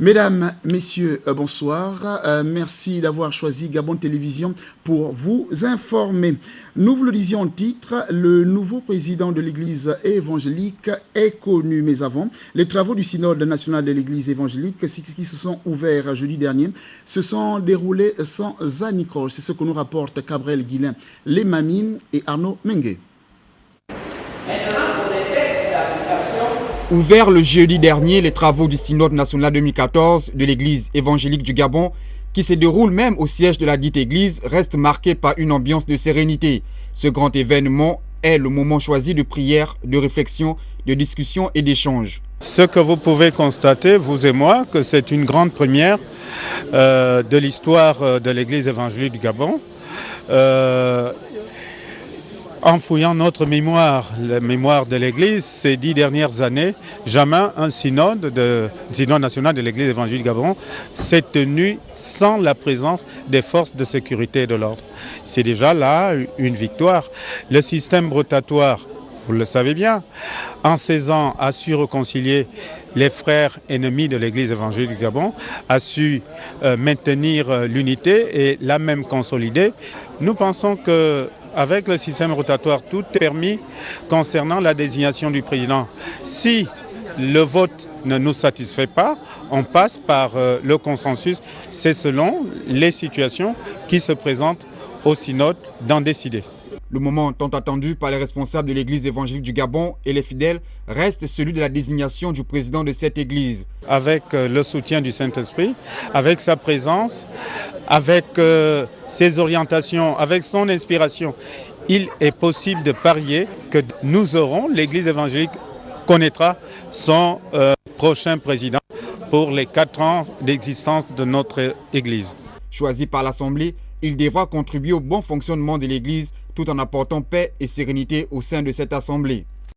Mesdames, Messieurs, bonsoir. Merci d'avoir choisi Gabon Télévision pour vous informer. Nous vous le disions en titre, le nouveau président de l'Église évangélique est connu. Mais avant, les travaux du synode national de l'Église évangélique qui se sont ouverts jeudi dernier se sont déroulés sans anicroche. C'est ce que nous rapportent Cabrel Guillain, Lemamine et Arnaud Mengue. Ouvert le jeudi dernier, les travaux du synode national 2014 de l'église évangélique du Gabon, qui se déroule même au siège de la dite église, restent marqués par une ambiance de sérénité. Ce grand événement est le moment choisi de prière, de réflexion, de discussion et d'échange. Ce que vous pouvez constater, vous et moi, que c'est une grande première de l'histoire de l'église évangélique du Gabon. En fouillant notre mémoire, la mémoire de l'Église, ces 10 dernières années, jamais un synode national de l'Église évangélique du Gabon s'est tenu sans la présence des forces de sécurité et de l'ordre. C'est déjà là une victoire. Le système rotatoire, vous le savez bien, en 16 ans a su réconcilier les frères ennemis de l'Église évangélique du Gabon, a su maintenir l'unité et l'a même consolider. Nous pensons qu'avec le système rotatoire, tout est permis concernant la désignation du président. Si le vote ne nous satisfait pas, on passe par le consensus. C'est selon les situations qui se présentent au synode d'en décider. Le moment tant attendu par les responsables de l'église évangélique du Gabon et les fidèles reste celui de la désignation du président de cette église. Avec le soutien du Saint-Esprit, avec sa présence, avec ses orientations, avec son inspiration, il est possible de parier que nous aurons, l'église évangélique connaîtra son prochain président pour les 4 ans d'existence de notre église. Choisi par l'Assemblée, il devra contribuer au bon fonctionnement de l'Église tout en apportant paix et sérénité au sein de cette Assemblée.